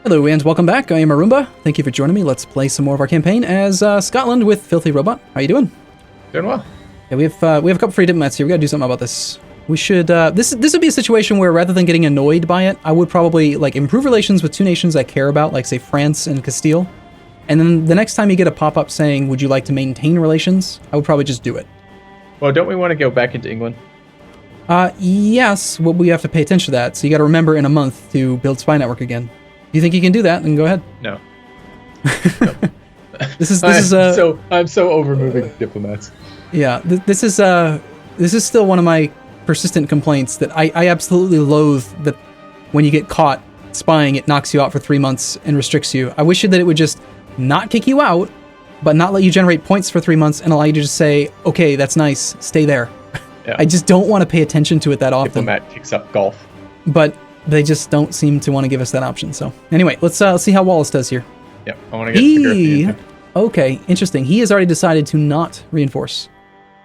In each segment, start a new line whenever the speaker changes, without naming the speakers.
Hello and welcome back. I am Arumba. Thank you for joining me. Let's play some more of our campaign as Scotland with FilthyRobot. How you doing?
Doing well.
Yeah, we have a couple free diplomats here. We gotta do something about this. We should. This would be a situation where rather than getting annoyed by it, I would probably like improve relations with two nations I care about, like say France and Castile. And then the next time you get a pop-up saying, "Would you like to maintain relations?" I would probably just do it.
Well, don't we want to go back into England?
Yes. Well, we have to pay attention to that. So you got to remember in a month to build spy network again. Do you think you can do that? Then go ahead.
No.
This is
I'm so over moving diplomats.
Yeah, this is still one of my persistent complaints that I absolutely loathe that when you get caught spying, it knocks you out for 3 months and restricts you. I wish that it would just not kick you out, but not let you generate points for 3 months and allow you to just say, okay, that's nice, stay there. Yeah. I just don't want to pay attention to it that often.
Diplomat kicks up golf.
But they just don't seem to want to give us that option. So anyway, let's see how Wallace does here.
Yep, I want to get
Okay, interesting. He has already decided to not reinforce.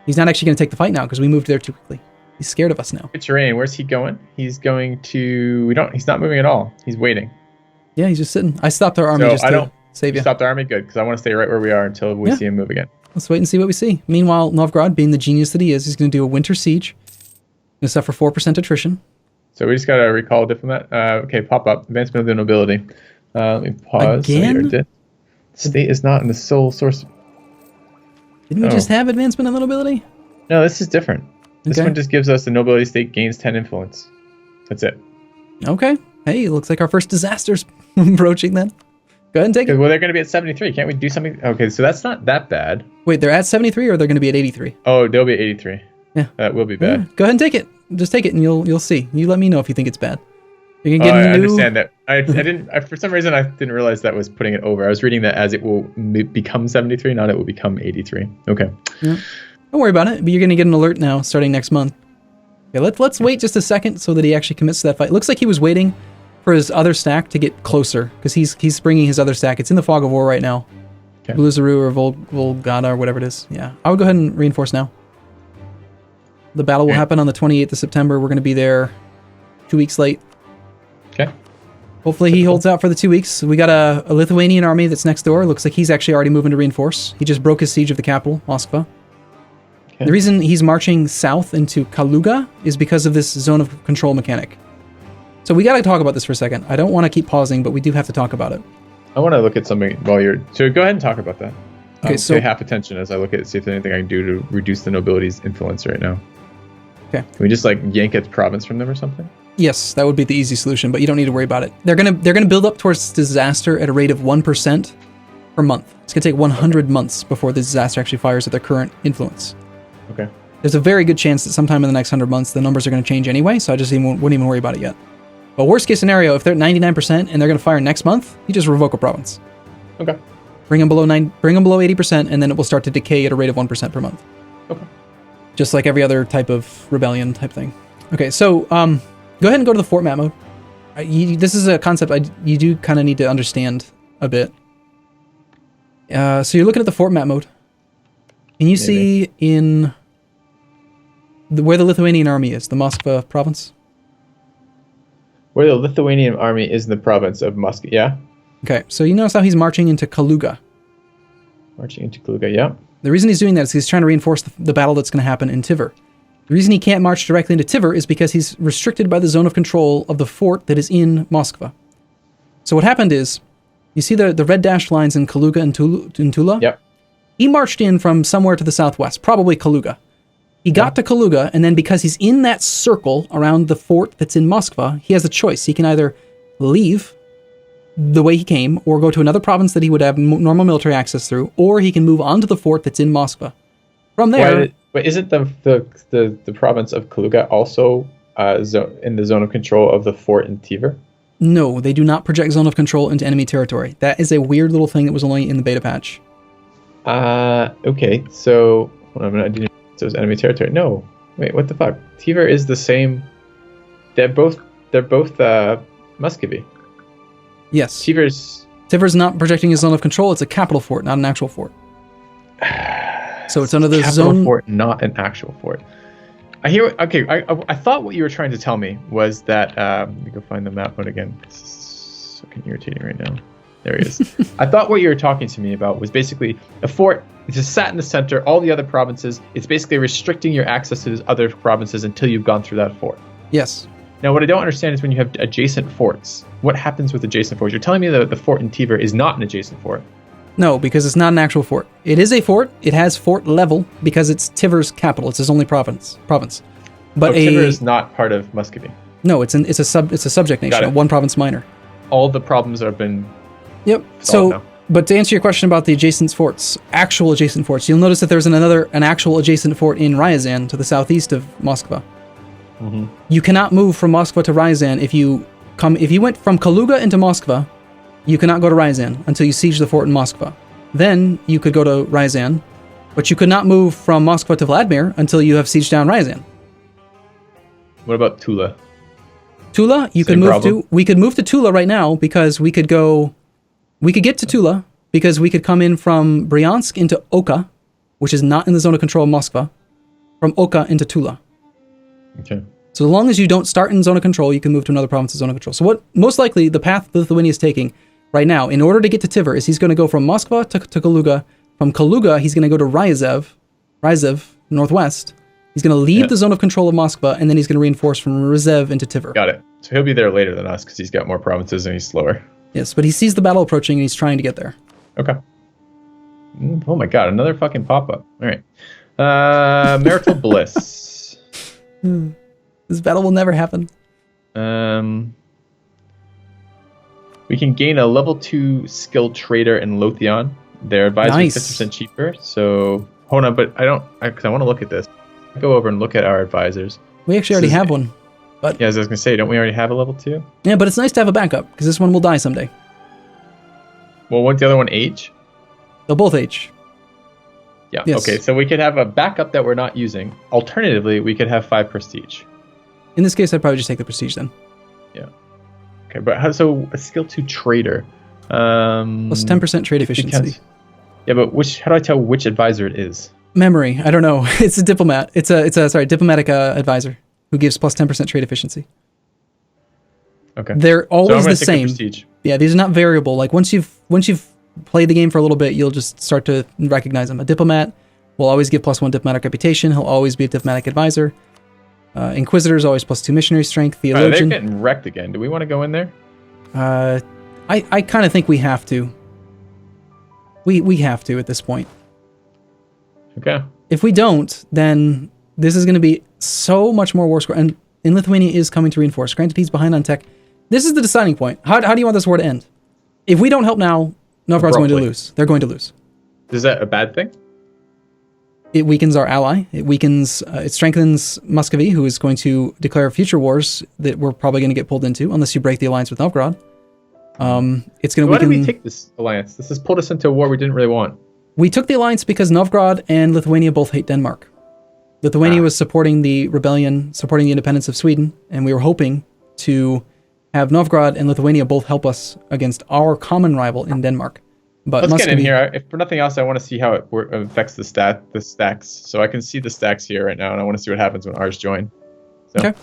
He's not actually going to take the fight now because we moved there too quickly. He's scared of us now.
Good terrain. Where's he going? He's going to... He's not moving at all. He's waiting.
Yeah, he's just sitting. I stopped our army to save you.
Stopped the army? Good, because I want to stay right where we are until we see him move again.
Let's wait and see what we see. Meanwhile, Novgorod, being the genius that he is, he's going to do a winter siege. Going to suffer 4% attrition.
So we just got to recall a diplomat. Okay, pop up. Advancement of the nobility. Let me pause.
Again?
So state is not in the sole source.
Didn't we just have advancement of the nobility?
No, this is different. This one just gives us the nobility state gains 10 influence. That's it.
Okay. Hey, it looks like our first disaster's approaching then. Go ahead and take it.
Well, they're going to be at 73. Can't we do something? Okay, so that's not that bad.
Wait, they're at 73 or they're going to be at 83?
Oh, they'll be at 83.
Yeah.
That will be bad.
Yeah. Go ahead and take it. Just take it and you'll see. You let me know if you think it's bad. You can get
I understand that. I didn't. For some reason, I didn't realize that was putting it over. I was reading that as it will become 73, not it will become 83. Okay.
Yeah. Don't worry about it. But you're going to get an alert now starting next month. Okay, let's wait just a second so that he actually commits to that fight. It looks like he was waiting for his other stack to get closer because he's bringing his other stack. It's in the fog of war right now. Okay. Bluzaroo or Volgada or whatever it is. Yeah, I would go ahead and reinforce now. The battle will happen on the 28th of September. We're going to be there 2 weeks late.
Okay.
Hopefully he holds out for the 2 weeks. We got a Lithuanian army that's next door. Looks like he's actually already moving to reinforce. He just broke his siege of the capital, Moskva. Okay. The reason he's marching south into Kaluga is because of this zone of control mechanic. So we got to talk about this for a second. I don't want to keep pausing, but we do have to talk about it.
I want to look at something while you're... So go ahead and talk about that.
Okay, so
pay half attention as I look at it, see if there's anything I can do to reduce the nobility's influence right now.
Okay.
Can we just like yank a province from them or something?
Yes, that would be the easy solution, but you don't need to worry about it. They're gonna build up towards disaster at a rate of 1% per month. It's gonna take 100 months before the disaster actually fires at their current influence.
Okay.
There's a very good chance that sometime in the next 100 months the numbers are gonna change anyway, so I just wouldn't even worry about it yet. But worst case scenario, if they're at 99% and they're gonna fire next month, you just revoke a province.
Okay.
Bring them below 80%, and then it will start to decay at a rate of 1% per month.
Okay.
Just like every other type of rebellion type thing. Okay, so go ahead and go to the fort map mode. This is a concept you do kind of need to understand a bit. So you're looking at the fort map mode. Can you see in where the Lithuanian army is, the Moskva province?
Where the Lithuanian army is in the province of Moskva, yeah?
Okay, so you notice how he's marching into Kaluga.
Marching into Kaluga, yeah.
The reason he's doing that is he's trying to reinforce the battle that's going to happen in Tver. The reason he can't march directly into Tver is because he's restricted by the zone of control of the fort that is in Moskva. So what happened is, you see the red dashed lines in Kaluga and Tula?
Yep.
He marched in from somewhere to the southwest, probably Kaluga. He got to Kaluga, and then because he's in that circle around the fort that's in Moskva, he has a choice. He can either leave the way he came, or go to another province that he would have normal military access through, or he can move on to the fort that's in Moskva. From there...
But isn't the province of Kaluga also in the zone of control of the fort in Tver?
No, they do not project zone of control into enemy territory. That is a weird little thing that was only in the beta patch.
Okay, so... Hold on a minute, I didn't know it was enemy territory. No, wait, what the fuck? Tver is the same... They're both Muscovy.
Yes.
Tver's
not projecting his zone of control. It's a capital fort, not an actual fort. So it's under the
capital
zone...
fort, not an actual fort. I hear... Okay, I thought what you were trying to tell me was that... let me go find the map mode again. It's fucking irritating right now. There he is. I thought what you were talking to me about was basically a fort. It's just sat in the center. All the other provinces. It's basically restricting your access to those other provinces until you've gone through that fort.
Yes.
Now, what I don't understand is when you have adjacent forts. What happens with adjacent forts? You're telling me that the fort in Tiver is not an adjacent fort.
No, because it's not an actual fort. It is a fort. It has fort level because it's Tiver's capital. It's his only province. But
Tiver is not part of Muscovy.
No, it's a subject nation, a one province minor.
All the problems have been.
Yep. So, now. But to answer your question about the adjacent forts, actual adjacent forts, you'll notice that there's an actual adjacent fort in Ryazan to the southeast of Moskva. Mm-hmm. You cannot move from Moskva to Ryazan if you went from Kaluga into Moskva. You cannot go to Ryazan until you siege the fort in Moskva. Then you could go to Ryazan, but you could not move from Moskva to Vladimir until you have sieged down Ryazan.
What about Tula?
Tula, we could move to Tula right now because we could get to Tula because we could come in from Bryansk into Oka, which is not in the zone of control of Moskva, from Oka into Tula.
Okay.
So as long as you don't start in zone of control, you can move to another province's zone of control. So what most likely the path Lithuania is taking right now, in order to get to Tiver, is he's going to go from Moskva to Kaluga. From Kaluga, he's going to go to Ryzev, northwest. He's going to leave the zone of control of Moskva, and then he's going to reinforce from Ryzev into Tiver.
Got it. So he'll be there later than us because he's got more provinces and he's slower.
Yes, but he sees the battle approaching and he's trying to get there.
Okay. Oh my god, another fucking pop-up. All right. Marital bliss.
This battle will never happen.
We can gain a level 2 skilled trader in Lothian. Their advisor is 50% cheaper. So hold on, but I want to look at this. Go over and look at our advisors.
We actually already have one. But
yeah, as I was gonna say, don't we already have a level 2?
Yeah, but it's nice to have a backup because this one will die someday.
Well, won't the other one age?
They'll both age.
Yeah.
Yes.
Okay, so we could have a backup that we're not using. Alternatively, we could have 5 prestige.
In this case, I'd probably just take the prestige then.
Yeah. Okay, but so a skill 2 trader.
Plus 10% trade efficiency.
Yeah, but how do I tell which advisor it is?
Memory. I don't know. It's a diplomat. It's a diplomatic advisor who gives plus 10% trade efficiency.
Okay.
They're always the same.
Prestige.
Yeah, these are not variable. Like once you've played the game for a little bit, you'll just start to recognize them. A diplomat will always give plus 1 diplomatic reputation. He'll always be a diplomatic advisor. Inquisitors always plus 2 missionary strength. Theologian.
They're getting wrecked again. Do we want to go in there?
I kind of think we have to. We have to at this point.
Okay.
If we don't, then this is going to be so much more war score. And Lithuania is coming to reinforce. Granted, he's behind on tech. This is the deciding point. How do you want this war to end? If we don't help now, Novgorod's going to lose. They're going to lose.
Is that a bad thing?
It weakens our ally. It strengthens Muscovy, who is going to declare future wars that we're probably going to get pulled into unless you break the alliance with Novgorod. It's going to weaken.
Why did we take this alliance? This has pulled us into a war we didn't really want.
We took the alliance because Novgorod and Lithuania both hate Denmark. Lithuania was supporting the rebellion, supporting the independence of Sweden, and we were hoping to have Novgorod and Lithuania both help us against our common rival in Denmark. But
let's
Muscovy,
get in here. If for nothing else, I want to see how it affects the stacks. So I can see the stacks here right now, and I want to see what happens when ours join. So.
Okay.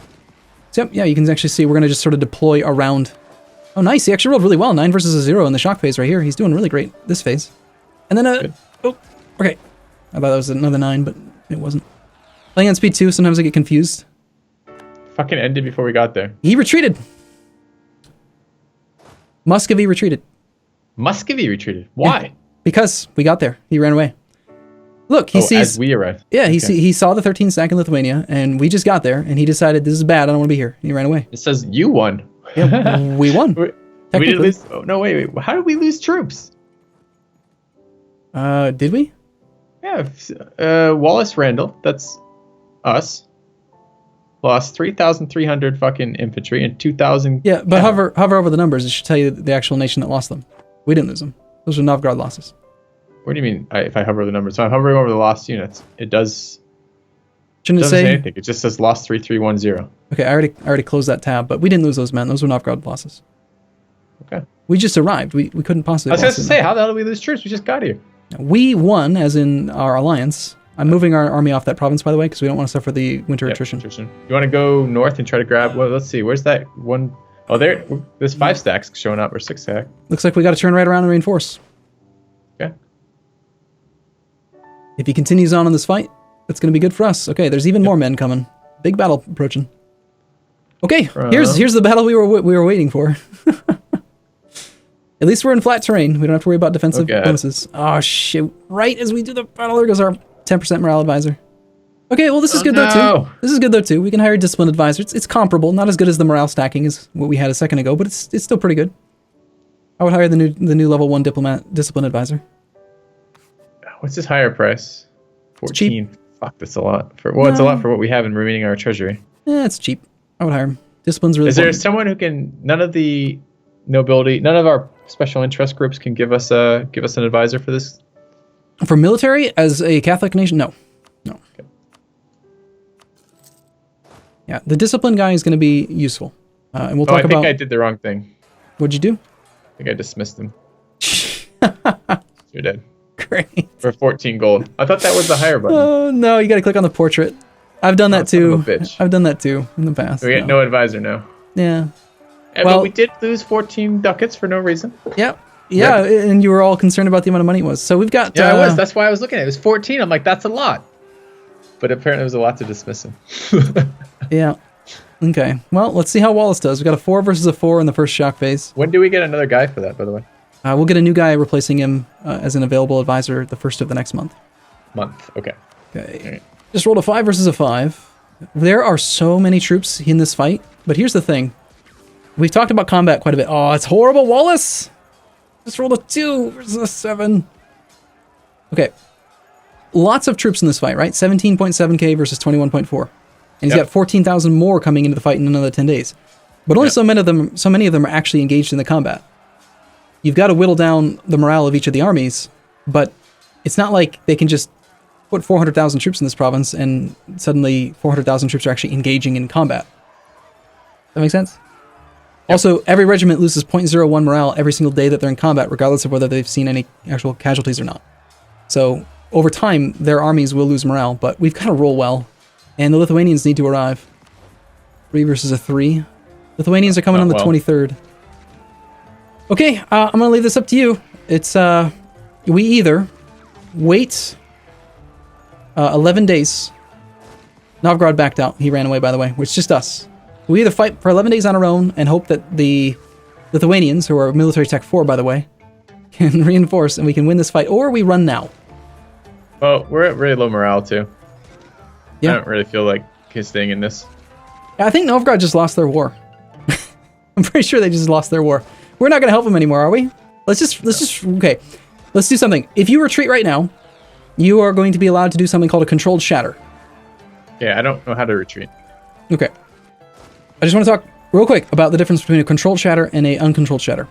So yeah, you can actually see we're going to just sort of deploy around. Oh, nice. He actually rolled really well. 9 versus a 0 in the shock phase right here. He's doing really great this phase. And then okay. I thought that was another 9, but it wasn't. Playing on speed 2, sometimes I get confused.
Fucking ended before we got there.
He retreated. Muscovy retreated.
Muscovy retreated. Why?
Yeah, because we got there. He ran away. Look, he sees.
As we arrived.
Yeah, he saw the 13 stack in Lithuania, and we just got there, and he decided this is bad. I don't want to be here. And he ran away.
It says you won.
Yeah, we won.
We didn't lose. Oh, no, wait. How did we lose troops?
Did we?
Yeah. Wallace Randall. That's us. Lost 3,300 fucking infantry and 2,000.
Yeah, but hover over the numbers. It should tell you the actual nation that lost them. We didn't lose them. Those are Novgorod losses.
What do you mean? If I hover over the numbers, so I'm hovering over the lost units. It does.
Shouldn't it say
anything? It just says lost 3310.
Okay, I already closed that tab, but we didn't lose those men. Those were Novgorod losses.
Okay.
We just arrived. We couldn't possibly.
I was going to say, how the hell did we lose troops? We just got here.
We won, as in our alliance. I'm moving our army off that province, by the way, because we don't want to suffer the winter attrition.
You want to go north and try to grab? Well, let's see. Where's that one? Oh, there's 5 stacks showing up, or 6 stack.
Looks like we got to turn right around and reinforce.
Okay.
If he continues on in this fight, that's going to be good for us. Okay, there's even more men coming. Big battle approaching. Okay, here's the battle we were waiting for. At least we're in flat terrain. We don't have to worry about defensive bonuses. Oh, shoot. Right as we do the battle, there goes our 10% morale advisor. Okay, well, this is good, though, too. This is good, though, too. We can hire a discipline advisor. It's comparable. Not as good as the morale stacking as what we had a second ago, but it's still pretty good. I would hire the new level 1 discipline advisor.
What's his higher price? 14.
Cheap.
Fuck, that's a lot. It's a lot for what we have in remaining our treasury.
It's cheap. I would hire him. Discipline's really
Is there someone who can... None of the nobility... None of our special interest groups can give us an advisor for this?
For military, as a Catholic nation, no. No.
Okay.
Yeah, the discipline guy is going to be useful. And we'll talk about...
I think I did the wrong thing.
What'd you do?
I think I dismissed him. You're dead.
Great.
For 14 gold. I thought that was the higher button.
Oh, no, you got to click on the portrait. I've done that too. I've done that too in the past.
We get no advisor now.
Yeah.
But we did lose 14 ducats for no reason.
Yeah. Yeah, and you were all concerned about the amount of money it was. So we've got...
Yeah, I was. That's why I was looking at it. It was 14. I'm like, that's a lot. But apparently it was a lot to dismiss him.
Yeah. Okay. Well, let's see how Wallace does. We've got a 4 versus a 4 in the first shock phase.
When do we get another guy for that, by the way?
We'll get a new guy replacing him as an available advisor the first of the next month.
Okay.
Okay. Right. Just rolled a 5 versus a 5. There are so many troops in this fight, but here's the thing. We've talked about combat quite a bit. Oh, it's horrible, Wallace! Just rolled a 2 versus a 7. Okay. Lots of troops in this fight, right? 17.7k versus 21.4. And he's got 14,000 more coming into the fight in another 10 days. But only so many of them are actually engaged in the combat. You've got to whittle down the morale of each of the armies, but it's not like they can just put 400,000 troops in this province and suddenly 400,000 troops are actually engaging in combat. Does that make sense? Yep. Also, every regiment loses 0.01 morale every single day that they're in combat, regardless of whether they've seen any actual casualties or not. So, over time, their armies will lose morale, but we've got to roll well. And the Lithuanians need to arrive. 3 versus a 3. Lithuanians are coming on the 23rd. Okay, I'm going to leave this up to you. It's, we either wait 11 days. Novgorod backed out. He ran away, by the way, which is just us. We either fight for 11 days on our own and hope that the Lithuanians, who are military tech 4, by the way, can reinforce and we can win this fight, or we run now.
Well, we're at really low morale, too.
Yeah.
I don't really feel like staying in this.
I think Novgorod just lost their war. I'm pretty sure they just lost their war. We're not going to help them anymore, are we? Let's just do something. If you retreat right now, you are going to be allowed to do something called a controlled shatter.
Yeah, I don't know how to retreat.
Okay. I just want to talk real quick about the difference between a controlled shatter and an uncontrolled shatter.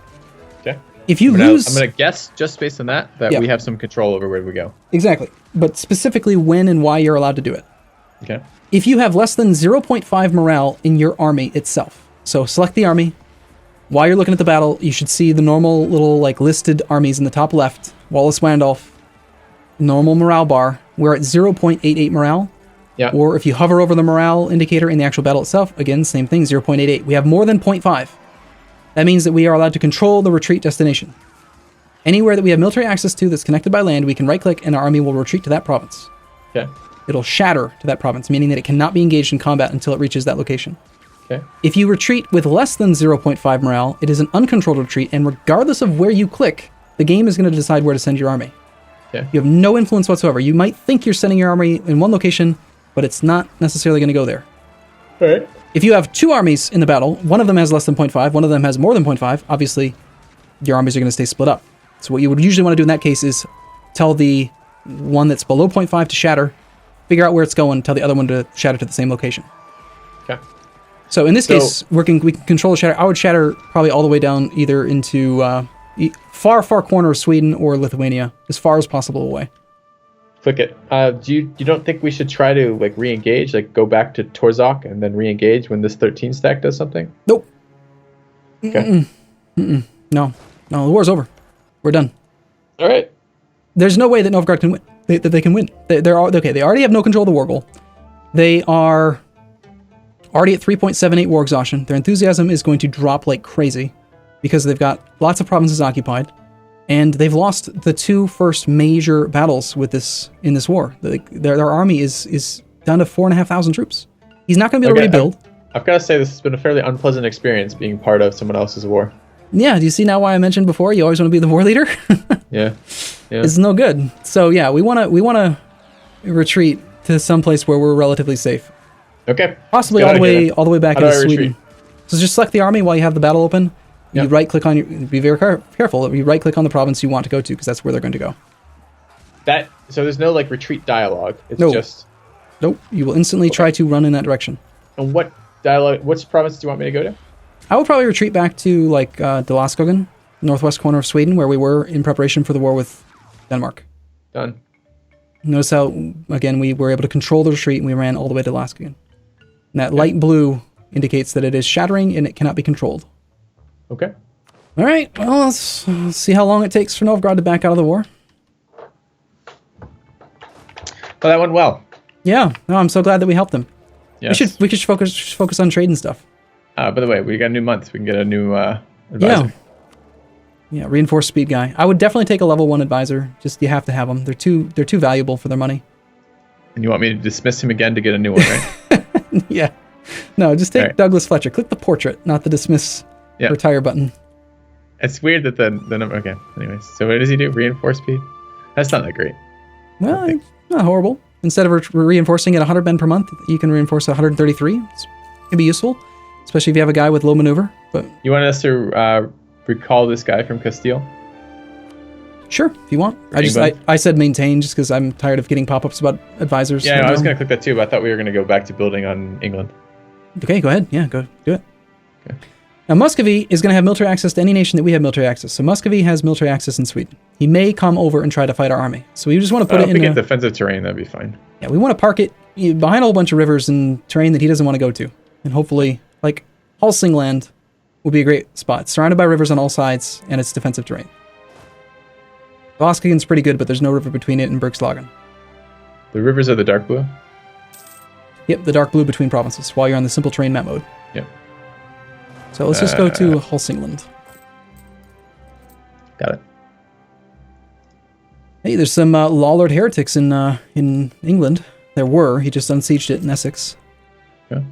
Okay.
If you lose...
I'm going to guess, just based on that we have some control over where we go.
Exactly. But specifically when and why you're allowed to do it.
Okay.
If you have less than 0.5 morale in your army itself, so select the army. While you're looking at the battle, you should see the normal little listed armies in the top left. Wallace Randolph, normal morale bar. We're at 0.88 morale.
Yeah.
Or if you hover over the morale indicator in the actual battle itself, again, same thing, 0.88. We have more than 0.5. That means that we are allowed to control the retreat destination. Anywhere that we have military access to that's connected by land, we can right-click and our army will retreat to that province.
Okay.
It'll shatter to that province, meaning that it cannot be engaged in combat until it reaches that location.
Okay.
If you retreat with less than 0.5 morale, it is an uncontrolled retreat, and regardless of where you click, the game is going to decide where to send your army.
Okay.
You have no influence whatsoever. You might think you're sending your army in one location, but it's not necessarily going to go there.
All right.
If you have two armies in the battle, one of them has less than 0.5, one of them has more than 0.5, obviously your armies are going to stay split up. So what you would usually want to do in that case is tell the one that's below 0.5 to shatter, figure out where it's going, tell the other one to shatter to the same location.
Okay.
So in this case, we can control the shatter. I would shatter probably all the way down either into far corner of Sweden or Lithuania, as far as possible away.
Click it. You don't think we should try to re-engage, go back to Torzok and then re-engage when this 13 stack does something?
Nope.
Okay.
No, the war's over. We're done.
All right.
There's no way that Novgorod can win. That they can win. They already have no control of the war goal. They are already at 3.78 war exhaustion. Their enthusiasm is going to drop like crazy because they've got lots of provinces occupied, and they've lost the 2 first major battles with this in this war. Their army is down to 4,500 troops. He's not going to be able to rebuild.
I've got to say, this has been a fairly unpleasant experience being part of someone else's war.
Yeah, do you see now why I mentioned before you always want to be the war leader?
Yeah.
It's no good. So yeah, we want to retreat to some place where we're relatively safe.
Okay.
Possibly all the way back into Sweden. So just select the army while you have the battle open. Yep. You right click on be very careful. You right click on the province you want to go to because that's where they're going to go.
So there's no like retreat dialogue. It's just
nope. You will instantly try to run in that direction.
And what province do you want me to go to?
I would probably retreat back to like Delaskogen, northwest corner of Sweden, where we were in preparation for the war with Denmark.
Done.
Notice how, again, we were able to control the retreat and we ran all the way to Delaskogen. And that light blue indicates that it is shattering and it cannot be controlled.
Okay.
All right. Well, let's see how long it takes for Novgorod to back out of the war.
Well, that went well.
Yeah. No, I'm so glad that we helped them.
Yes.
We should focus on trade and stuff.
By the way, we got a new month. We can get a new advisor.
Yeah, reinforced speed guy. I would definitely take a level 1 advisor. Just you have to have them. They're too valuable for their money.
And you want me to dismiss him again to get a new one, right?
Yeah. No, just take Douglas Fletcher. Click the portrait, not the dismiss retire button.
It's weird that the number. Okay. Anyways, so what does he do? Reinforce speed? That's not that great.
Well, not horrible. Instead of reinforcing at 100 men per month, you can reinforce 133. It can be useful, especially if you have a guy with low maneuver. But
you want us to recall this guy from Castile?
Sure, if you want. I said maintain just because I'm tired of getting pop-ups about advisors.
Yeah, I was going to click that too, but I thought we were going to go back to building on England.
Okay, go ahead. Yeah, go do it.
Okay.
Now, Muscovy is going to have military access to any nation that we have military access. So Muscovy has military access in Sweden. He may come over and try to fight our army. So we just want to put it in...
If we get defensive terrain, that'd be fine.
Yeah, we want to park it behind a whole bunch of rivers and terrain that he doesn't want to go to. And hopefully, like, Hälsingland will be a great spot. It's surrounded by rivers on all sides, and it's defensive terrain. Voskagen's pretty good, but there's no river between it and Bergslagen.
The rivers are the dark blue?
Yep, the dark blue between provinces, while you're on the simple terrain map mode.
Yep.
So let's just go to Hälsingland.
Got it.
Hey, there's some Lawlord heretics in England. There were. He just unsieged it in Essex.
Yeah.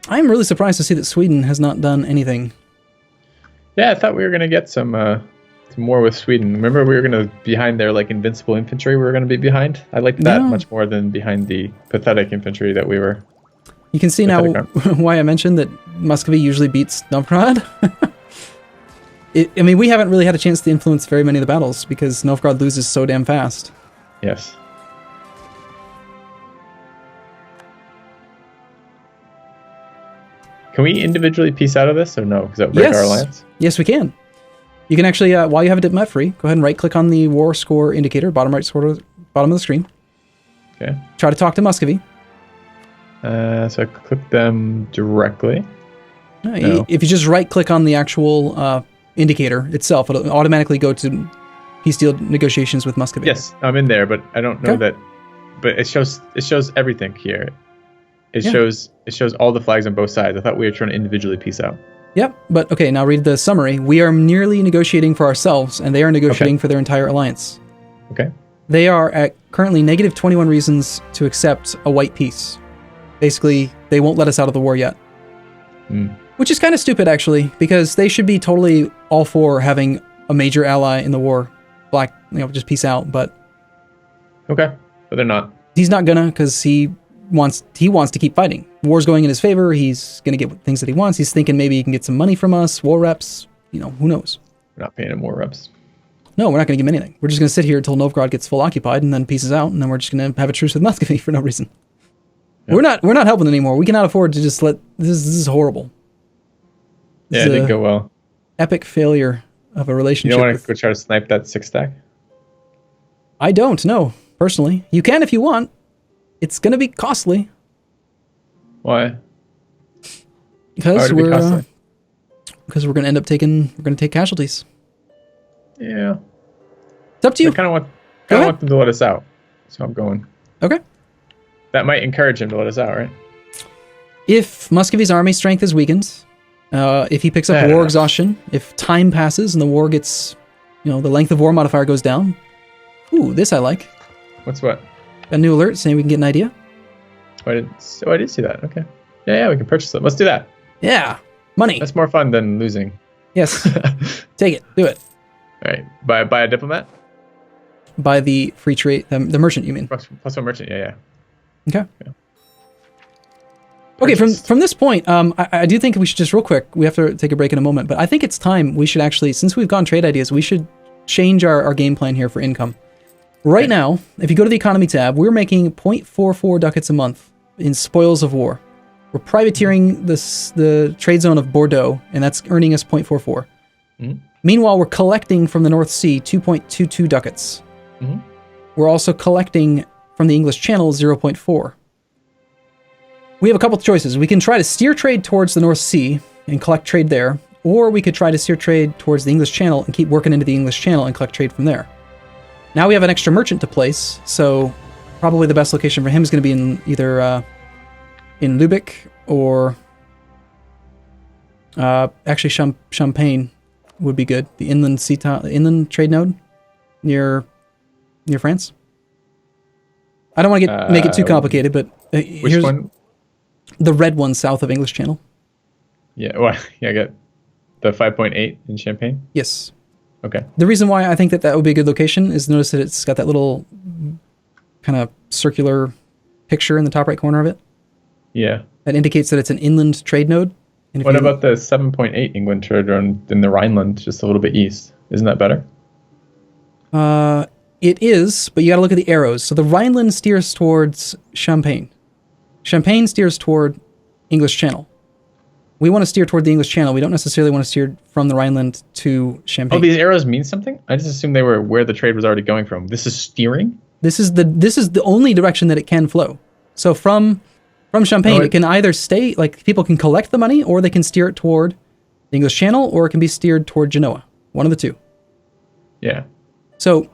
I'm really surprised to see that Sweden has not done anything.
Yeah, I thought we were going to get some more with Sweden. Remember, we were going to behind their like invincible infantry. We were going to be behind. I liked that much more than behind the pathetic infantry that we were.
You can see now why I mentioned that Muscovy usually beats Novgorod. I mean, we haven't really had a chance to influence very many of the battles because Novgorod loses so damn fast.
Yes. Can we individually piece out of this or no? Because that would break our alliance?
Yes, we can. You can actually, while you have it at map free, go ahead and right-click on the war score indicator, bottom of the screen.
Okay.
Try to talk to Muscovy.
So I click them directly.
No. If you just right-click on the actual indicator itself, it'll automatically go to peace deal negotiations with Muscovy.
Yes, I'm in there, but I don't know that. But it shows everything here. It shows all the flags on both sides. I thought we were trying to individually piece out.
Yep, but okay, now read the summary. We are nearly negotiating for ourselves, and they are negotiating for their entire alliance.
Okay.
They are at currently negative 21 reasons to accept a white peace. Basically, they won't let us out of the war yet. Which is kind of stupid, actually, because they should be totally all for having a major ally in the war. Just peace out, but...
Okay, but they're not.
He's not gonna, because he wants to keep fighting. War's going in his favor. He's gonna get things that he wants. He's thinking maybe he can get some money from us, war reps. Who knows?
We're not paying him war reps.
No, we're not gonna give him anything. We're just gonna sit here until Novgorod gets full occupied, and then pieces out, and then we're just gonna have a truce with Muscovy for no reason. Yep. We're not helping anymore. We cannot afford to just let this is horrible.
Yeah, it didn't go well.
Epic failure of a relationship.
You don't want to go try to snipe that 6-stack?
I don't, no, personally. You can if you want. It's going to be costly.
Why?
Because we're going to end up take casualties.
Yeah.
It's up to you.
I kind of want them to let us out. So I'm going.
Okay.
That might encourage him to let us out, right?
If Muscovy's army strength is weakened, if he picks up war exhaustion, if time passes and the war gets, the length of war modifier goes down. Ooh, this I like.
What's what?
A new alert saying we can get an idea.
I did see that. Okay. Yeah, we can purchase them. Let's do that.
Yeah, money.
That's more fun than losing.
Yes. Take it. Do it.
All right. Buy a diplomat?
Buy the free trade, the merchant, you mean?
Plus one merchant, yeah.
Okay.
Yeah.
Okay, from this point, I do think we should just real quick, we have to take a break in a moment, but I think it's time we should actually, since we've gone trade ideas, we should change our game plan here for income. Right now, if you go to the economy tab, we're making 0.44 ducats a month in spoils of war. We're privateering the trade zone of Bordeaux, and that's earning us 0.44. Mm-hmm. Meanwhile, we're collecting from the North Sea 2.22 ducats. Mm-hmm. We're also collecting from the English Channel 0.4. We have a couple of choices. We can try to steer trade towards the North Sea and collect trade there, or we could try to steer trade towards the English Channel and keep working into the English Channel and collect trade from there. Now we have an extra merchant to place, so probably the best location for him is going to be in either in Lubeck or actually Champagne would be good. The inland trade node near France. I don't want to make it too complicated, but here's
one?
The red one south of English Channel.
Yeah, well, I got the 5.8 in Champagne.
Yes.
Okay.
The reason why I think that would be a good location is notice that it's got that little kind of circular picture in the top right corner of it.
Yeah.
That indicates that it's an inland trade node. And
what about the 7.8 England trade node in the Rhineland, just a little bit east? Isn't that better?
It is, but you got to look at the arrows. So the Rhineland steers towards Champagne. Champagne steers toward English Channel. We want to steer toward the English Channel. We don't necessarily want to steer from the Rhineland to Champagne.
Oh, these arrows mean something? I just assumed they were where the trade was already going from. This is steering?
This is the only direction that it can flow. So from Champagne, it can either stay, like people can collect the money, or they can steer it toward the English Channel, or it can be steered toward Genoa. One of the two.
Yeah.
So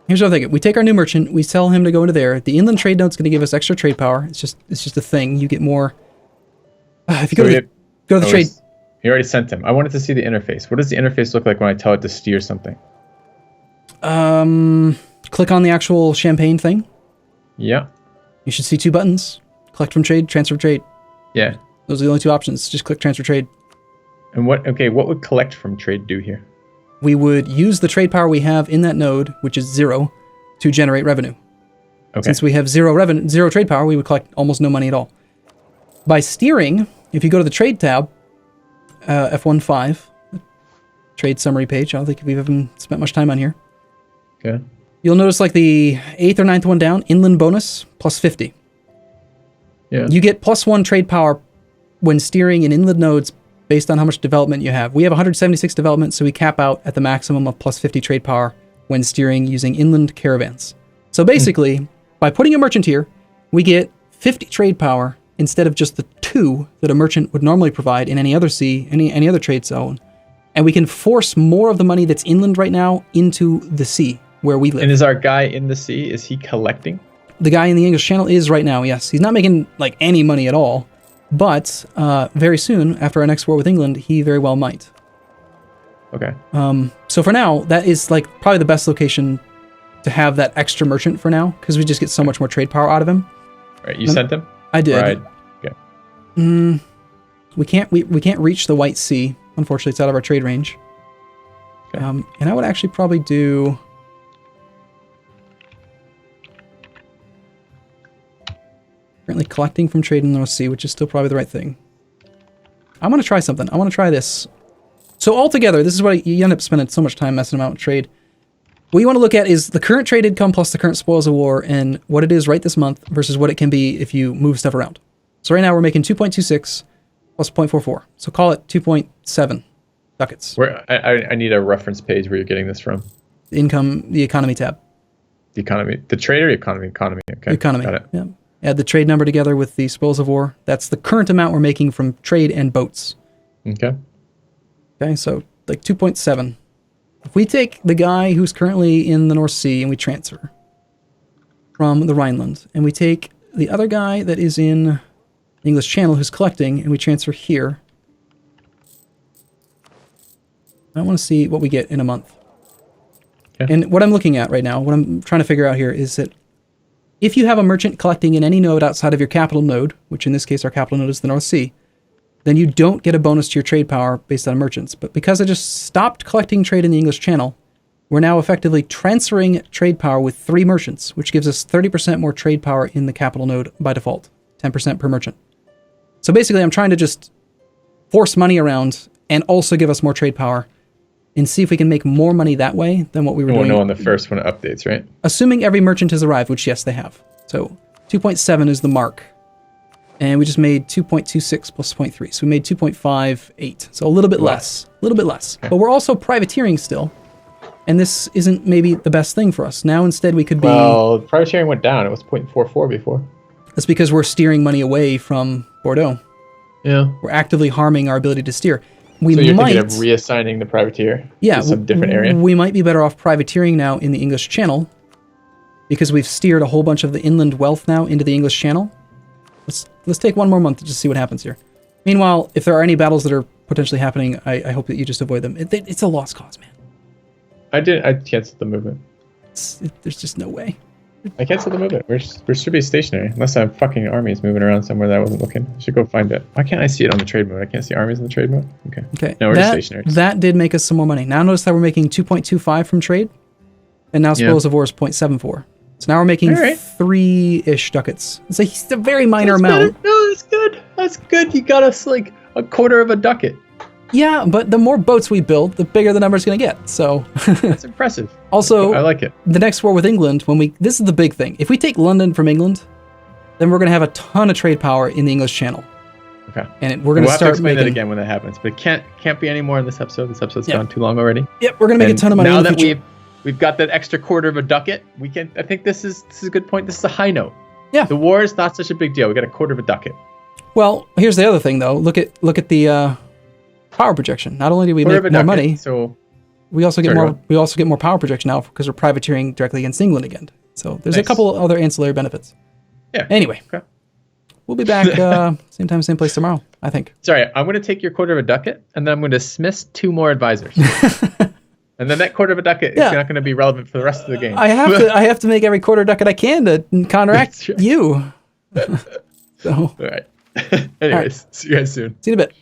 here's what I'm thinking. We take our new merchant, we tell him to go into there. The inland trade node's going to give us extra trade power. It's just a thing. You get more. If you go to the trade.
You already sent him. I wanted to see the interface. What does the interface look like when I tell it to steer something?
Click on the actual Champagne thing.
Yeah.
You should see two buttons. Collect from trade, transfer trade.
Yeah.
Those are the only two options. Just click transfer trade.
And what would collect from trade do here?
We would use the trade power we have in that node, which is 0, to generate revenue. Okay. Since we have zero trade power, we would collect almost no money at all. By steering, if you go to the trade tab, F15, trade summary page, I don't think we've even spent much time on here.
Okay.
You'll notice like the 8th or 9th one down, inland bonus, plus 50.
Yeah.
You get plus 1 trade power when steering in inland nodes based on how much development you have. We have 176 development, so we cap out at the maximum of plus 50 trade power when steering using inland caravans. So basically, by putting a merchant here, we get 50 trade power instead of just the 2 that a merchant would normally provide in any other sea, any other trade zone. And we can force more of the money that's inland right now into the sea where we live.
And is our guy in the sea, is he collecting?
The guy in the English Channel is right now, yes. He's not making like any money at all. But very soon, after our next war with England, he very well might.
Okay.
So for now, that is like probably the best location to have that extra merchant for now, because we just get so much more trade power out of him.
Right. You sent him?
I did.
Right. Okay.
We can't reach the White Sea. Unfortunately, it's out of our trade range. Okay. And I would actually probably do. Currently collecting from trade in the North Sea, which is still probably the right thing. I'm going to try something. I want to try this. So altogether, this is what you end up spending so much time messing about with trade. What you want to look at is the current trade income plus the current spoils of war and what it is right this month versus what it can be if you move stuff around. So right now we're making 2.26 plus 0.44. So call it 2.7 ducats.
Where I need a reference page where you're getting this from.
The economy tab.
The economy. The trade or economy? Okay.
Economy.
Got it.
Yeah. Add the trade number together with the spoils of war. That's the current amount we're making from trade and boats.
Okay.
Okay, so like 2.7. If we take the guy who's currently in the North Sea and we transfer from the Rhineland, and we take the other guy that is in the English Channel, who's collecting, and we transfer here. I want to see what we get in a month.
Okay.
And what I'm looking at right now, what I'm trying to figure out here is that if you have a merchant collecting in any node outside of your capital node, which in this case our capital node is the North Sea, then you don't get a bonus to your trade power based on merchants. But because I just stopped collecting trade in the English Channel, we're now effectively transferring trade power with 3 merchants, which gives us 30% more trade power in the capital node by default, 10% per merchant. So basically I'm trying to just force money around and also give us more trade power and see if we can make more money that way than what we were doing.
We'll know on the first one it updates, right?
Assuming every merchant has arrived, which yes, they have. So 2.7 is the mark. And we just made 2.26 plus 0.3. So we made 2.58. So a little bit less. A little bit less. Okay. But we're also privateering still. And this isn't maybe the best thing for us. Now instead we could be...
Well, privateering went down. It was 0.44 before.
That's because we're steering money away from Bordeaux.
Yeah.
We're actively harming our ability to steer.
So you're thinking of reassigning the privateer to some different area?
We might be better off privateering now in the English Channel because we've steered a whole bunch of the inland wealth now into the English Channel. Let's take one more month to just see what happens here. Meanwhile, if there are any battles that are potentially happening, I hope that you just avoid them. It's a lost cause, man.
I canceled the movement.
There's just no way.
I canceled the movement. We should be stationary. Unless I'm fucking armies moving around somewhere that I wasn't looking. I should go find it. Why can't I see it on the trade mode? I can't see armies in the trade mode? Okay. No, we're just stationary. That
did make us some more money. Now notice that we're making 2.25 from trade. And now spoils of war is 0.74. So now we're making 3-ish ducats. It's a very minor amount.
No, that's good. That's good. You got us like a quarter of a ducat.
Yeah, but the more boats we build, the bigger the number's going to get. So
that's impressive.
Also,
I like it.
The next war with England, this is the big thing. If we take London from England, then we're going to have a ton of trade power in the English Channel.
Okay.
And we're going to start
explain that again when that happens. But it can't be any more in this episode. This episode's gone too long already.
Yep, we're going to make a ton of money.
Now that we've got that extra quarter of a ducat, I think this is a good point. This is a high note.
Yeah.
The war is not such a big deal. We got a quarter of a ducat.
Well, here's the other thing though. Look at the power projection. Not only do we make more money,
so
we also get more. We also get more power projection now because we're privateering directly against England again. So there's a couple other ancillary benefits.
Yeah.
Anyway, we'll be back same time, same place tomorrow, I think.
Sorry, I'm going to take your quarter of a ducat and then I'm going to dismiss 2 more advisors. And then that quarter of a ducat is not going to be relevant for the rest of the game.
I have to make every quarter ducat I can to counteract you. So.
All right. Anyways, see you guys soon.
See you in a bit.